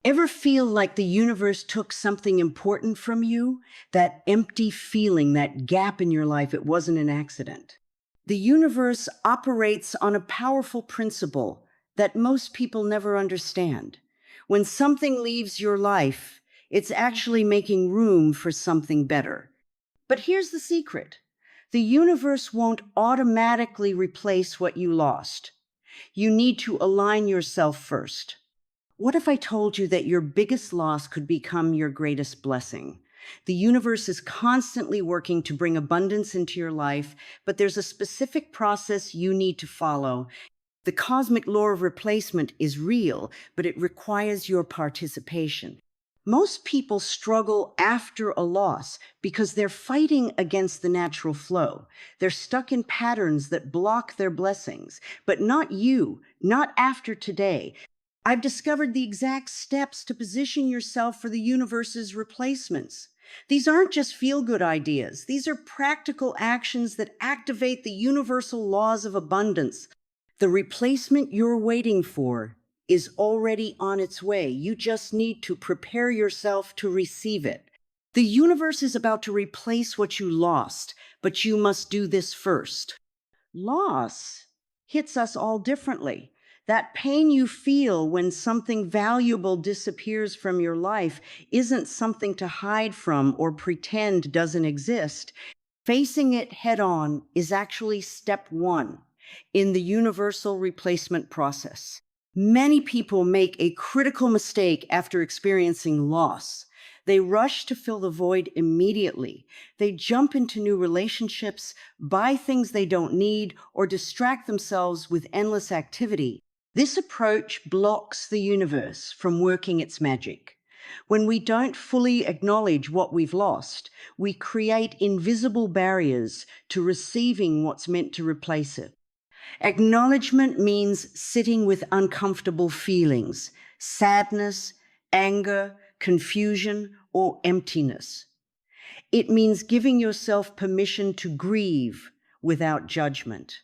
Ever feel like the universe took something important from you? That empty feeling, that gap in your life, it wasn't an accident. The universe operates on a powerful principle that most people never understand. When something leaves your life, it's actually making room for something better. But here's the secret. The universe won't automatically replace what you lost. You need to align yourself first. What if I told you that your biggest loss could become your greatest blessing? The universe is constantly working to bring abundance into your life, but there's a specific process you need to follow. The cosmic law of replacement is real, but it requires your participation. Most people struggle after a loss because they're fighting against the natural flow. They're stuck in patterns that block their blessings, but not you, not after today. I've discovered the exact steps to position yourself for the universe's replacements. These aren't just feel-good ideas. These are practical actions that activate the universal laws of abundance. The replacement you're waiting for is already on its way. You just need to prepare yourself to receive it. The universe is about to replace what you lost, but you must do this first. Loss hits us all differently. That pain you feel when something valuable disappears from your life isn't something to hide from or pretend doesn't exist. Facing it head on is actually step one in the universal replacement process. Many people make a critical mistake after experiencing loss. They rush to fill the void immediately. They jump into new relationships, buy things they don't need, or distract themselves with endless activity. This approach blocks the universe from working its magic. When we don't fully acknowledge what we've lost, we create invisible barriers to receiving what's meant to replace it. Acknowledgement means sitting with uncomfortable feelings, sadness, anger, confusion, or emptiness. It means giving yourself permission to grieve without judgment.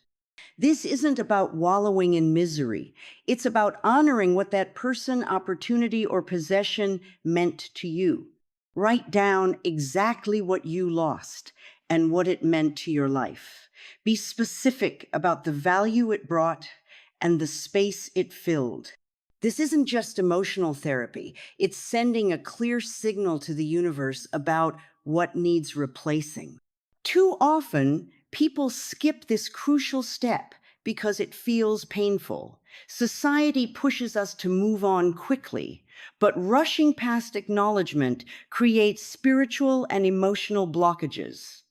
This isn't about wallowing in misery. It's about honoring what that person, opportunity, or possession meant to you. Write down exactly what you lost and what it meant to your life. Be specific about the value it brought and the space it filled. This isn't just emotional therapy. It's sending a clear signal to the universe about what needs replacing. Too often, people skip this crucial step because it feels painful. Society pushes us to move on quickly, but rushing past acknowledgement creates spiritual and emotional blockages.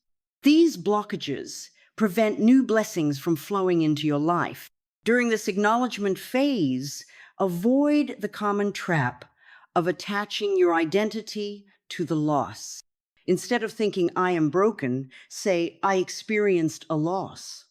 These blockages prevent new blessings from flowing into your life. During this acknowledgement phase, avoid the common trap of attaching your identity to the loss. Instead of thinking, I am broken, say, I experienced a loss.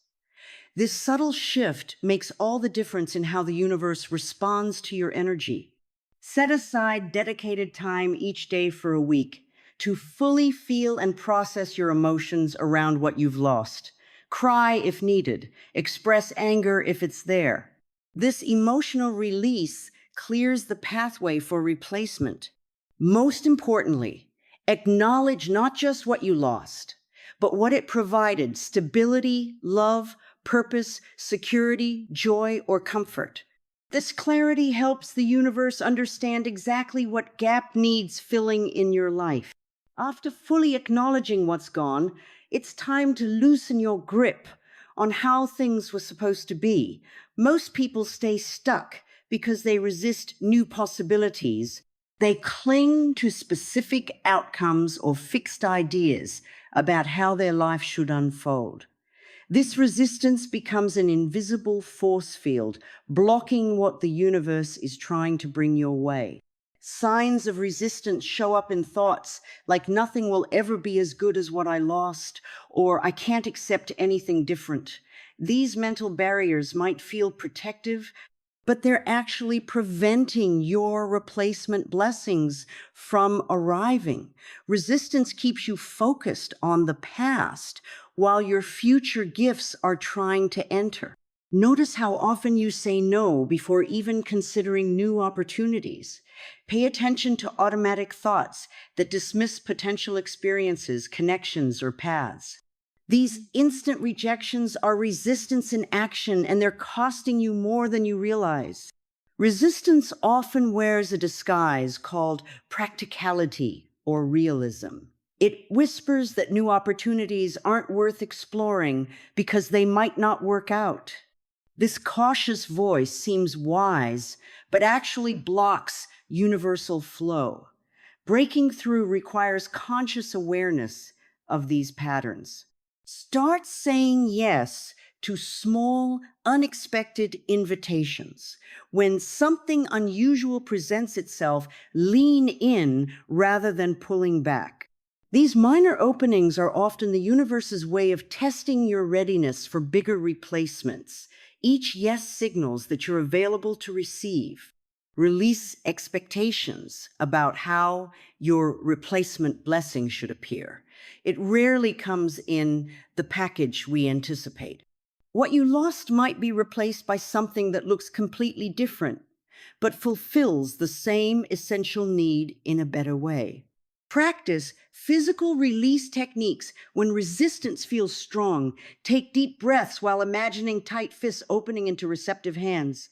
This subtle shift makes all the difference in how the universe responds to your energy. Set aside dedicated time each day for a week to fully feel and process your emotions around what you've lost. Cry if needed. Express anger if it's there. This emotional release clears the pathway for replacement. Most importantly, acknowledge not just what you lost, but what it provided: stability, love, purpose, security, joy, or comfort. This clarity helps the universe understand exactly what gap needs filling in your life. After fully acknowledging what's gone, it's time to loosen your grip on how things were supposed to be. Most people stay stuck because they resist new possibilities. They cling to specific outcomes or fixed ideas about how their life should unfold. This resistance becomes an invisible force field, blocking what the universe is trying to bring your way. Signs of resistance show up in thoughts like nothing will ever be as good as what I lost, or I can't accept anything different. These mental barriers might feel protective, but they're actually preventing your replacement blessings from arriving. Resistance keeps you focused on the past while your future gifts are trying to enter. Notice how often you say no before even considering new opportunities. Pay attention to automatic thoughts that dismiss potential experiences, connections, or paths. These instant rejections are resistance in action, and they're costing you more than you realize. Resistance often wears a disguise called practicality or realism. It whispers that new opportunities aren't worth exploring because they might not work out. This cautious voice seems wise, but actually blocks universal flow. Breaking through requires conscious awareness of these patterns. Start saying yes to small, unexpected invitations. When something unusual presents itself, lean in rather than pulling back. These minor openings are often the universe's way of testing your readiness for bigger replacements. Each yes signals that you're available to receive. Release expectations about how your replacement blessing should appear. It rarely comes in the package we anticipate. What you lost might be replaced by something that looks completely different, but fulfills the same essential need in a better way. Practice physical release techniques when resistance feels strong. Take deep breaths while imagining tight fists opening into receptive hands.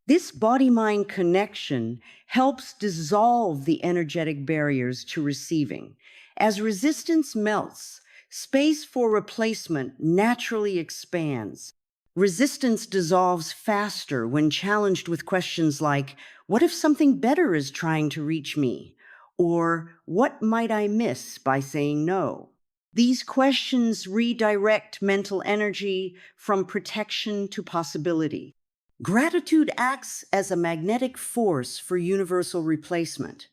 This body-mind connection helps dissolve the energetic barriers to receiving. As resistance melts, space for replacement naturally expands. Resistance dissolves faster when challenged with questions like, what if something better is trying to reach me? Or what might I miss by saying no? These questions redirect mental energy from protection to possibility. Gratitude acts as a magnetic force for universal replacement.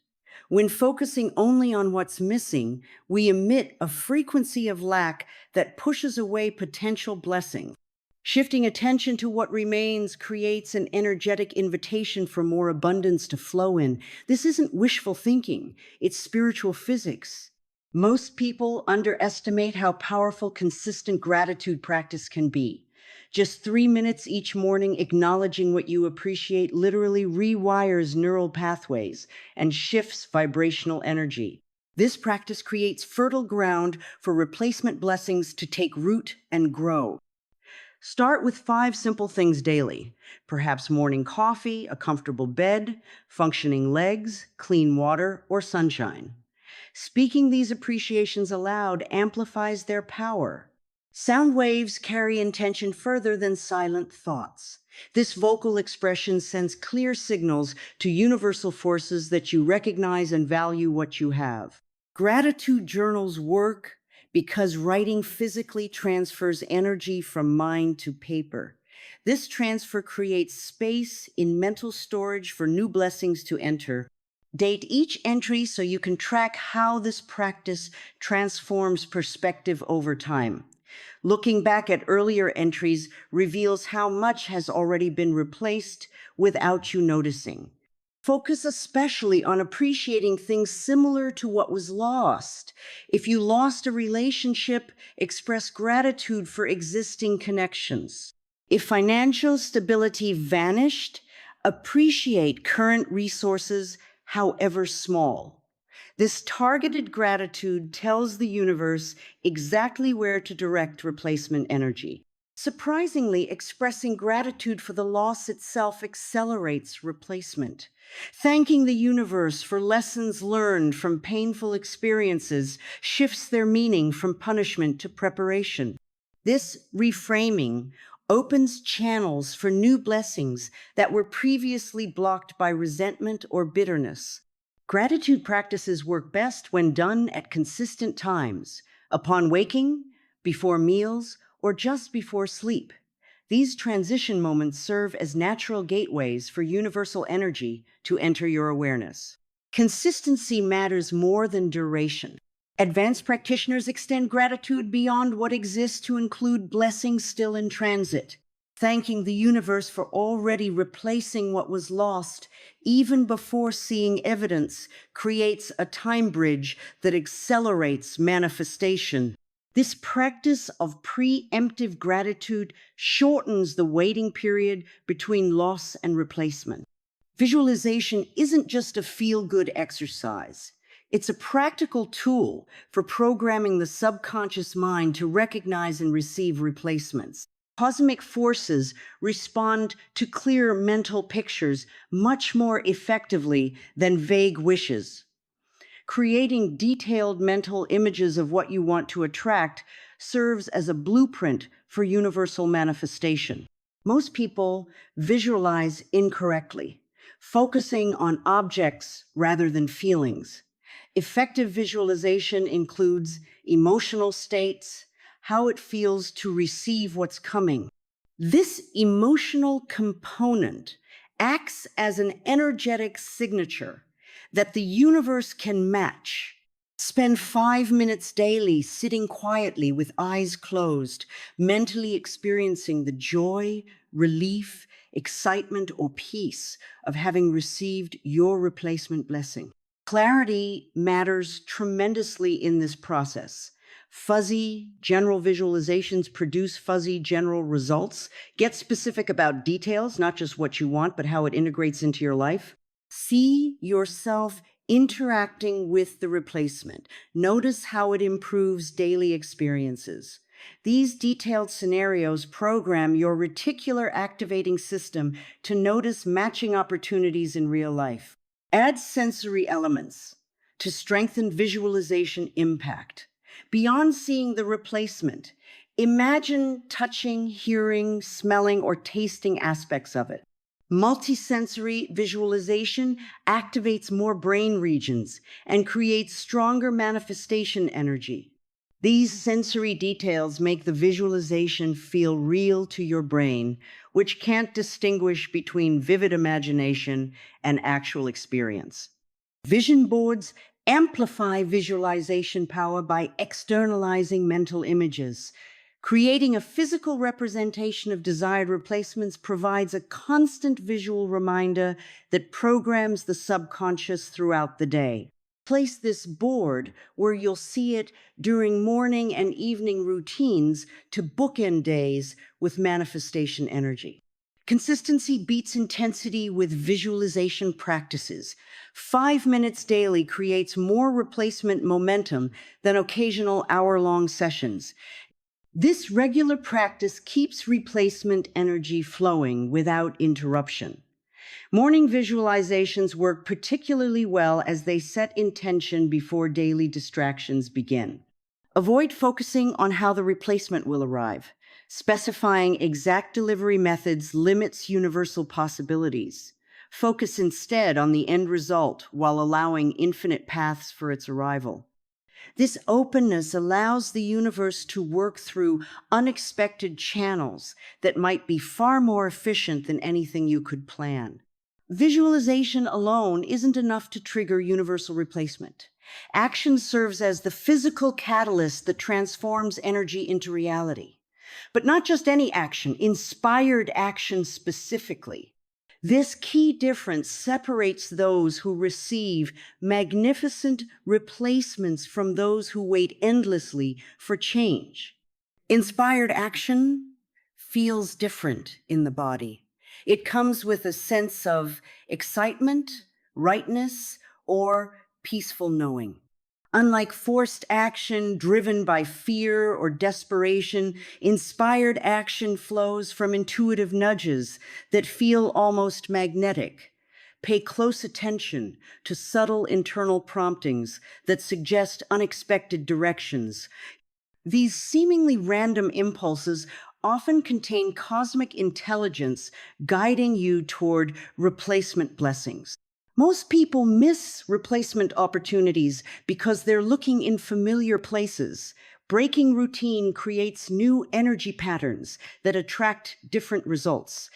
When focusing only on what's missing, we emit a frequency of lack that pushes away potential blessing. Shifting attention to what remains creates an energetic invitation for more abundance to flow in. This isn't wishful thinking, it's spiritual physics. Most people underestimate how powerful consistent gratitude practice can be. Just 3 minutes each morning acknowledging what you appreciate literally rewires neural pathways and shifts vibrational energy. This practice creates fertile ground for replacement blessings to take root and grow. Start with 5 simple things daily. Perhaps morning coffee, a comfortable bed, functioning legs, clean water, or sunshine. Speaking these appreciations aloud amplifies their power. Sound waves carry intention further than silent thoughts. This vocal expression sends clear signals to universal forces that you recognize and value what you have. Gratitude journals work because writing physically transfers energy from mind to paper. This transfer creates space in mental storage for new blessings to enter. Date each entry so you can track how this practice transforms perspective over time. Looking back at earlier entries reveals how much has already been replaced without you noticing. Focus especially on appreciating things similar to what was lost. If you lost a relationship, express gratitude for existing connections. If financial stability vanished, appreciate current resources, however small. This targeted gratitude tells the universe exactly where to direct replacement energy. Surprisingly, expressing gratitude for the loss itself accelerates replacement. Thanking the universe for lessons learned from painful experiences shifts their meaning from punishment to preparation. This reframing opens channels for new blessings that were previously blocked by resentment or bitterness. Gratitude practices work best when done at consistent times, upon waking, before meals, or just before sleep. These transition moments serve as natural gateways for universal energy to enter your awareness. Consistency matters more than duration. Advanced practitioners extend gratitude beyond what exists to include blessings still in transit, thanking the universe for already replacing what was lost, even before seeing evidence, creates a time bridge that accelerates manifestation. This practice of preemptive gratitude shortens the waiting period between loss and replacement. Visualization isn't just a feel-good exercise. It's a practical tool for programming the subconscious mind to recognize and receive replacements. Cosmic forces respond to clear mental pictures much more effectively than vague wishes. Creating detailed mental images of what you want to attract serves as a blueprint for universal manifestation. Most people visualize incorrectly, focusing on objects rather than feelings. Effective visualization includes emotional states, how it feels to receive what's coming. This emotional component acts as an energetic signature that the universe can match. Spend 5 minutes daily sitting quietly with eyes closed, mentally experiencing the joy, relief, excitement, or peace of having received your replacement blessing. Clarity matters tremendously in this process. Fuzzy general visualizations produce fuzzy general results. Get specific about details, not just what you want, but how it integrates into your life. See yourself interacting with the replacement. Notice how it improves daily experiences. These detailed scenarios program your reticular activating system to notice matching opportunities in real life. Add sensory elements to strengthen visualization impact. Beyond seeing the replacement, imagine touching, hearing, smelling, or tasting aspects of it. Multisensory visualization activates more brain regions and creates stronger manifestation energy. These sensory details make the visualization feel real to your brain, which can't distinguish between vivid imagination and actual experience. Vision boards amplify visualization power by externalizing mental images. Creating a physical representation of desired replacements provides a constant visual reminder that programs the subconscious throughout the day. Place this board where you'll see it during morning and evening routines to bookend days with manifestation energy. Consistency beats intensity with visualization practices. 5 minutes daily creates more replacement momentum than occasional hour-long sessions. This regular practice keeps replacement energy flowing without interruption. Morning visualizations work particularly well as they set intention before daily distractions begin. Avoid focusing on how the replacement will arrive. Specifying exact delivery methods limits universal possibilities. Focus instead on the end result while allowing infinite paths for its arrival. This openness allows the universe to work through unexpected channels that might be far more efficient than anything you could plan. Visualization alone isn't enough to trigger universal replacement. Action serves as the physical catalyst that transforms energy into reality. But not just any action, inspired action specifically. This key difference separates those who receive magnificent replacements from those who wait endlessly for change. Inspired action feels different in the body. It comes with a sense of excitement, rightness, or peaceful knowing. Unlike forced action driven by fear or desperation, inspired action flows from intuitive nudges that feel almost magnetic. Pay close attention to subtle internal promptings that suggest unexpected directions. These seemingly random impulses often contain cosmic intelligence guiding you toward replacement blessings. Most people miss replacement opportunities because they're looking in familiar places. Breaking routine creates new energy patterns that attract different results.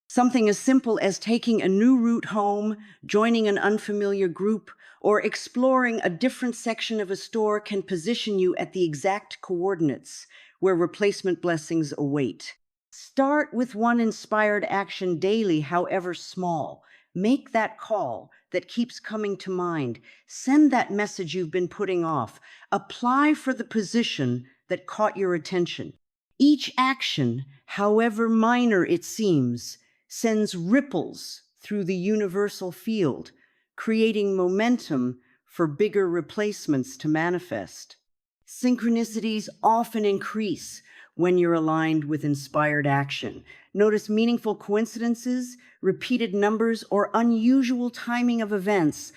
Something as simple as taking a new route home, joining an unfamiliar group, or exploring a different section of a store can position you at the exact coordinates where replacement blessings await. Start with one inspired action daily, however small. Make that call that keeps coming to mind. Send that message you've been putting off. Apply for the position that caught your attention. Each action, however minor it seems, sends ripples through the universal field, creating momentum for bigger replacements to manifest. Synchronicities often increase when you're aligned with inspired action. Notice meaningful coincidences, repeated numbers, or unusual timing of events.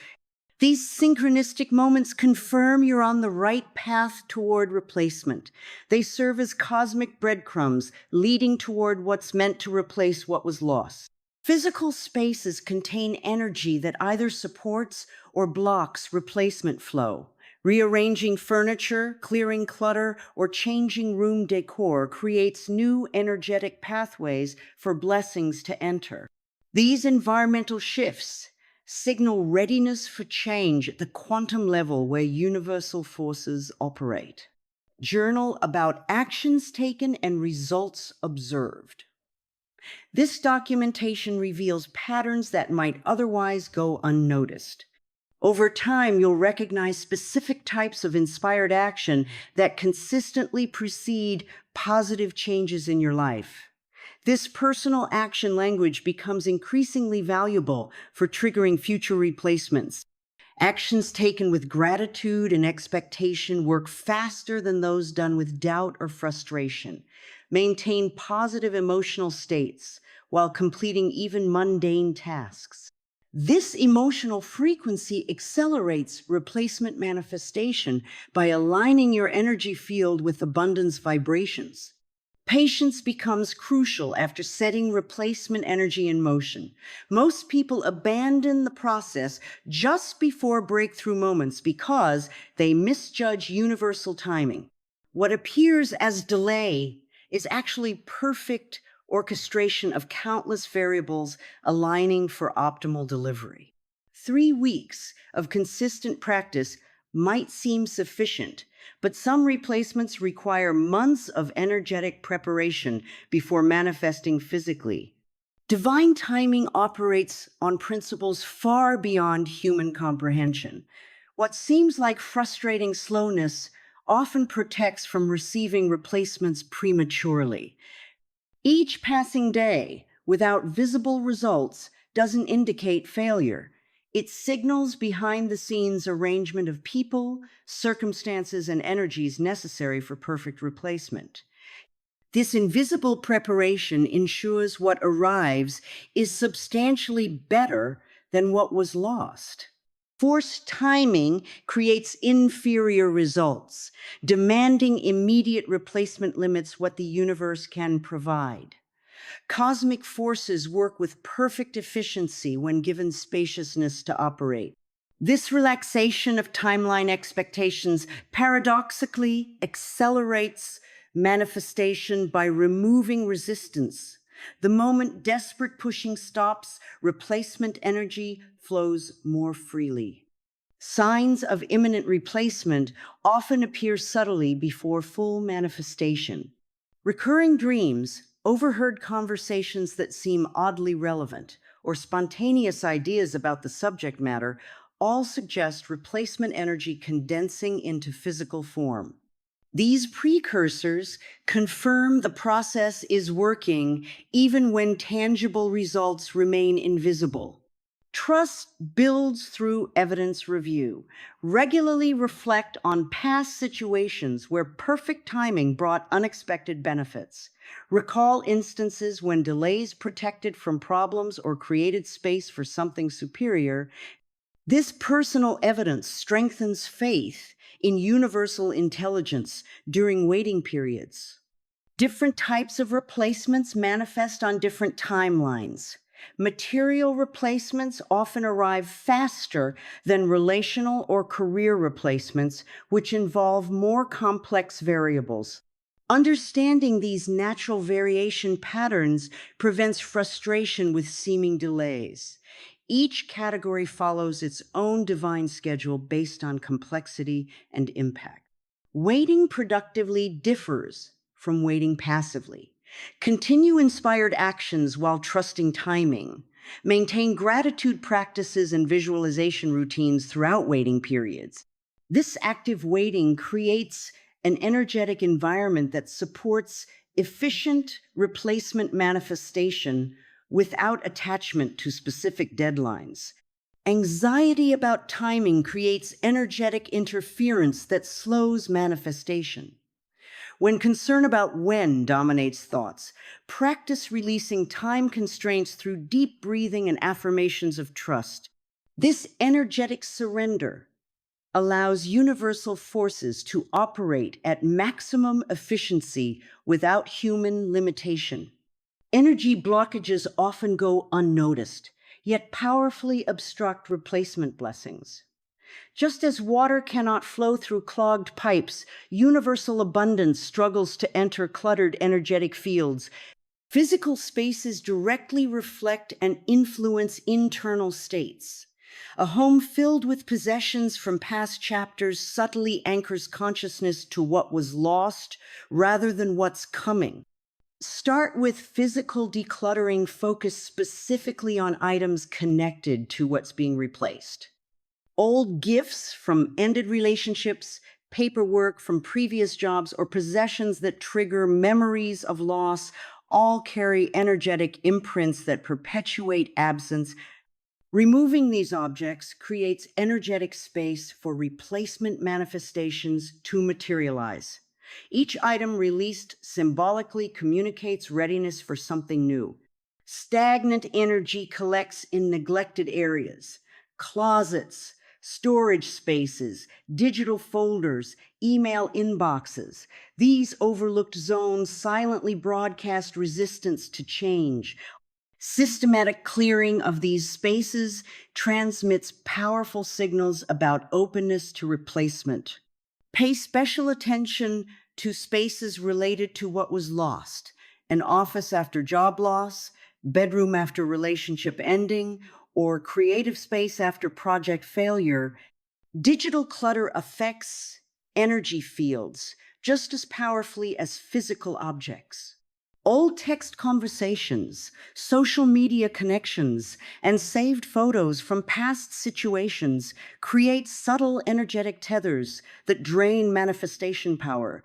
These synchronistic moments confirm you're on the right path toward replacement. They serve as cosmic breadcrumbs, leading toward what's meant to replace what was lost. Physical spaces contain energy that either supports or blocks replacement flow. Rearranging furniture, clearing clutter, or changing room decor creates new energetic pathways for blessings to enter. These environmental shifts signal readiness for change at the quantum level where universal forces operate. Journal about actions taken and results observed. This documentation reveals patterns that might otherwise go unnoticed. Over time, you'll recognize specific types of inspired action that consistently precede positive changes in your life. This personal action language becomes increasingly valuable for triggering future replacements. Actions taken with gratitude and expectation work faster than those done with doubt or frustration. Maintain positive emotional states while completing even mundane tasks. This emotional frequency accelerates replacement manifestation by aligning your energy field with abundance vibrations. Patience becomes crucial after setting replacement energy in motion. Most people abandon the process just before breakthrough moments because they misjudge universal timing. What appears as delay is actually perfect orchestration of countless variables aligning for optimal delivery. 3 weeks of consistent practice might seem sufficient, but some replacements require months of energetic preparation before manifesting physically. Divine timing operates on principles far beyond human comprehension. What seems like frustrating slowness often protects from receiving replacements prematurely. Each passing day without visible results doesn't indicate failure. It signals behind the scenes arrangement of people, circumstances, and energies necessary for perfect replacement. This invisible preparation ensures what arrives is substantially better than what was lost. Forced timing creates inferior results. Demanding immediate replacement limits what the universe can provide. Cosmic forces work with perfect efficiency when given spaciousness to operate. This relaxation of timeline expectations paradoxically accelerates manifestation by removing resistance. The moment desperate pushing stops, replacement energy flows more freely. Signs of imminent replacement often appear subtly before full manifestation. Recurring dreams, overheard conversations that seem oddly relevant, or spontaneous ideas about the subject matter all suggest replacement energy condensing into physical form. These precursors confirm the process is working even when tangible results remain invisible. Trust builds through evidence review. Regularly reflect on past situations where perfect timing brought unexpected benefits. Recall instances when delays protected from problems or created space for something superior. This personal evidence strengthens faith in universal intelligence during waiting periods. Different types of replacements manifest on different timelines. Material replacements often arrive faster than relational or career replacements, which involve more complex variables. Understanding these natural variation patterns prevents frustration with seeming delays. Each category follows its own divine schedule based on complexity and impact. Waiting productively differs from waiting passively. Continue inspired actions while trusting timing. Maintain gratitude practices and visualization routines throughout waiting periods. This active waiting creates an energetic environment that supports efficient replacement manifestation without attachment to specific deadlines. Anxiety about timing creates energetic interference that slows manifestation. When concern about when dominates thoughts, practice releasing time constraints through deep breathing and affirmations of trust. This energetic surrender allows universal forces to operate at maximum efficiency without human limitation. Energy blockages often go unnoticed, yet powerfully obstruct replacement blessings. Just as water cannot flow through clogged pipes, universal abundance struggles to enter cluttered energetic fields. Physical spaces directly reflect and influence internal states. A home filled with possessions from past chapters subtly anchors consciousness to what was lost rather than what's coming. Start with physical decluttering focused specifically on items connected to what's being replaced. Old gifts from ended relationships, paperwork from previous jobs, or possessions that trigger memories of loss all carry energetic imprints that perpetuate absence. Removing these objects creates energetic space for replacement manifestations to materialize. Each item released symbolically communicates readiness for something new. Stagnant energy collects in neglected areas, closets, storage spaces, digital folders, email inboxes. These overlooked zones silently broadcast resistance to change. Systematic clearing of these spaces transmits powerful signals about openness to replacement. Pay special attention to spaces related to what was lost: an office after job loss, bedroom after relationship ending, or creative space after project failure. Digital clutter affects energy fields just as powerfully as physical objects. Old text conversations, social media connections, and saved photos from past situations create subtle energetic tethers that drain manifestation power.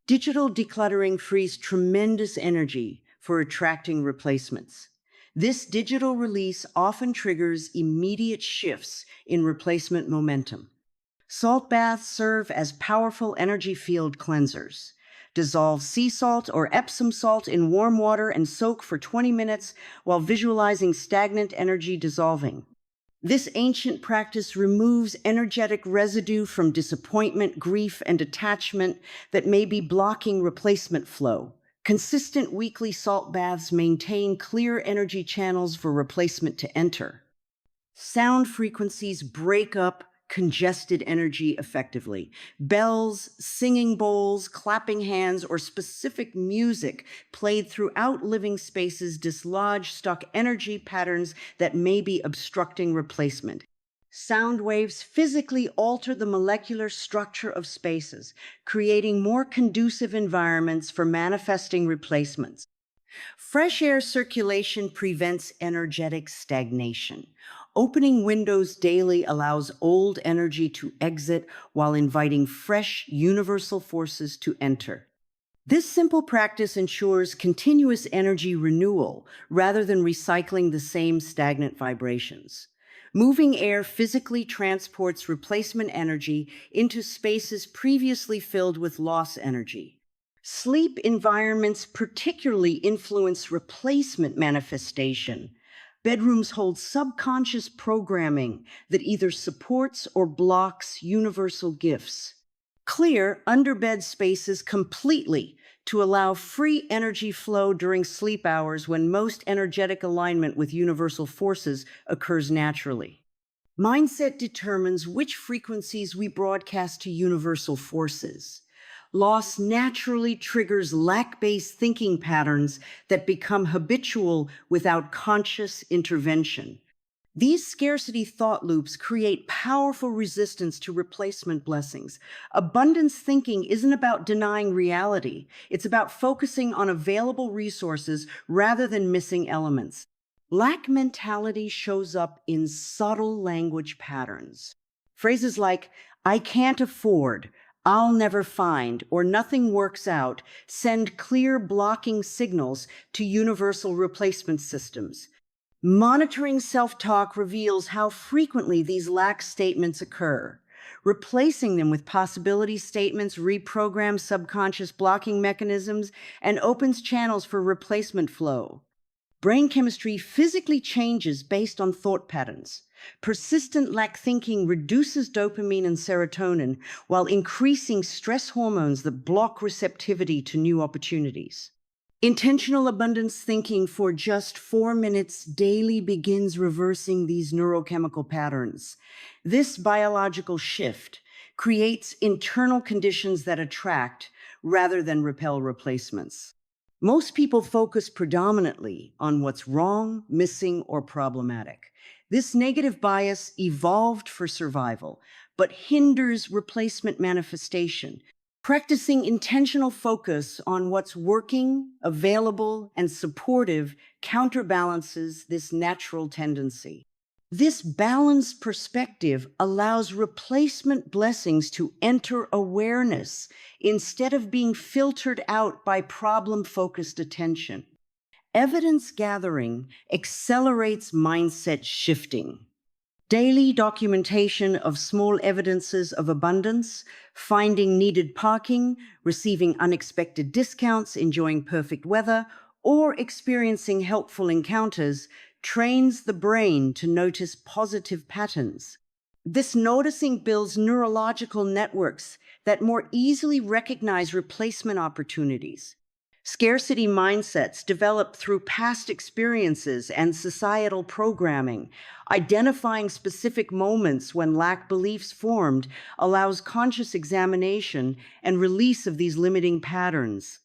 Digital decluttering frees tremendous energy for attracting replacements. This digital release often triggers immediate shifts in replacement momentum. Salt baths serve as powerful energy field cleansers. Dissolve sea salt or Epsom salt in warm water and soak for 20 minutes while visualizing stagnant energy dissolving. This ancient practice removes energetic residue from disappointment, grief, and attachment that may be blocking replacement flow. Consistent weekly salt baths maintain clear energy channels for replacement to enter. Sound frequencies break up congested energy effectively. Bells, singing bowls, clapping hands, or specific music played throughout living spaces dislodge stuck energy patterns that may be obstructing replacement. Sound waves physically alter the molecular structure of spaces, creating more conducive environments for manifesting replacements. Fresh air circulation prevents energetic stagnation. Opening windows daily allows old energy to exit while inviting fresh, universal forces to enter. This simple practice ensures continuous energy renewal rather than recycling the same stagnant vibrations. Moving air physically transports replacement energy into spaces previously filled with loss energy. Sleep environments particularly influence replacement manifestation. Bedrooms hold subconscious programming that either supports or blocks universal gifts. Clear underbed spaces completely to allow free energy flow during sleep hours when most energetic alignment with universal forces occurs naturally. Mindset determines which frequencies we broadcast to universal forces. Loss naturally triggers lack-based thinking patterns that become habitual without conscious intervention. These scarcity thought loops create powerful resistance to replacement blessings. Abundance thinking isn't about denying reality. It's about focusing on available resources rather than missing elements. Lack mentality shows up in subtle language patterns. Phrases like, I can't afford, "I'll never find," or "nothing works out" send clear blocking signals to universal replacement systems. Monitoring self-talk reveals how frequently these lack statements occur. Replacing them with possibility statements reprograms subconscious blocking mechanisms and opens channels for replacement flow. Brain chemistry physically changes based on thought patterns. Persistent lack thinking reduces dopamine and serotonin while increasing stress hormones that block receptivity to new opportunities. Intentional abundance thinking for just 4 minutes daily begins reversing these neurochemical patterns. This biological shift creates internal conditions that attract rather than repel replacements. Most people focus predominantly on what's wrong, missing, or problematic. This negative bias evolved for survival, but hinders replacement manifestation. Practicing intentional focus on what's working, available, and supportive counterbalances this natural tendency. This balanced perspective allows replacement blessings to enter awareness instead of being filtered out by problem-focused attention. Evidence gathering accelerates mindset shifting. Daily documentation of small evidences of abundance, finding needed parking, receiving unexpected discounts, enjoying perfect weather, or experiencing helpful encounters trains the brain to notice positive patterns. This noticing builds neurological networks that more easily recognize replacement opportunities. Scarcity mindsets develop through past experiences and societal programming. Identifying specific moments when lack beliefs formed allows conscious examination and release of these limiting patterns.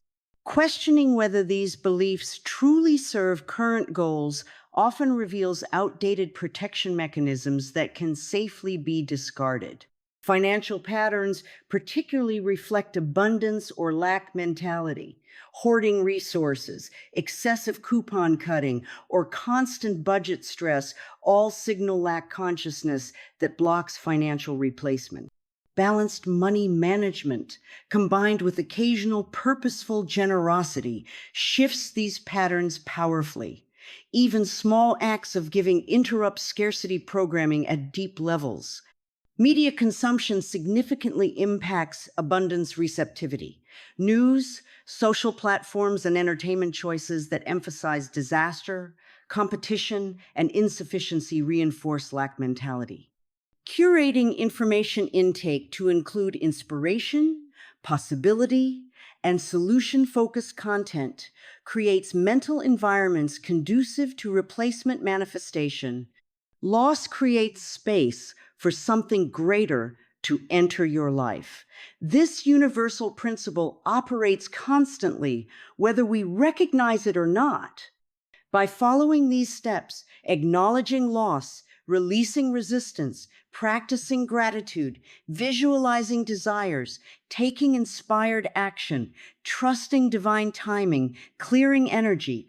Questioning whether these beliefs truly serve current goals often reveals outdated protection mechanisms that can safely be discarded. Financial patterns particularly reflect abundance or lack mentality. Hoarding resources, excessive coupon cutting, or constant budget stress all signal lack consciousness that blocks financial replacement. Balanced money management, combined with occasional purposeful generosity, shifts these patterns powerfully. Even small acts of giving interrupt scarcity programming at deep levels. Media consumption significantly impacts abundance receptivity. News, social platforms, and entertainment choices that emphasize disaster, competition, and insufficiency reinforce lack mentality. Curating information intake to include inspiration, possibility, and solution-focused content creates mental environments conducive to replacement manifestation. Loss creates space for something greater to enter your life. This universal principle operates constantly, whether we recognize it or not. By following these steps, acknowledging loss, releasing resistance, practicing gratitude, visualizing desires, taking inspired action, trusting divine timing, clearing energy,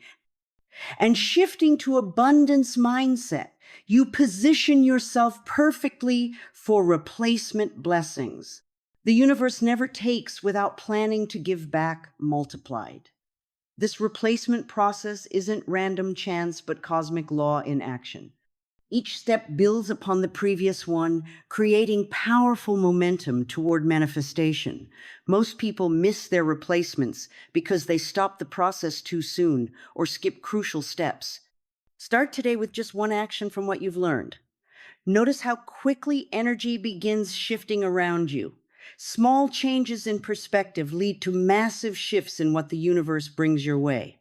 and shifting to abundance mindset, you position yourself perfectly for replacement blessings. The universe never takes without planning to give back multiplied. This replacement process isn't random chance, but cosmic law in action. Each step builds upon the previous one, creating powerful momentum toward manifestation. Most people miss their replacements because they stop the process too soon or skip crucial steps. Start today with just one action from what you've learned. Notice how quickly energy begins shifting around you. Small changes in perspective lead to massive shifts in what the universe brings your way.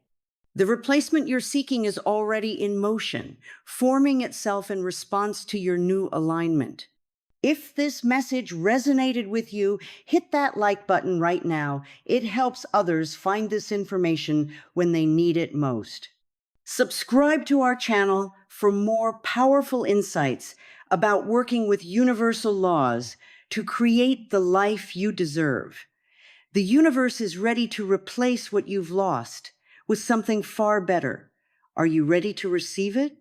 The replacement you're seeking is already in motion, forming itself in response to your new alignment. If this message resonated with you, hit that like button right now. It helps others find this information when they need it most. Subscribe to our channel for more powerful insights about working with universal laws to create the life you deserve. The universe is ready to replace what you've lost with something far better. Are you ready to receive it?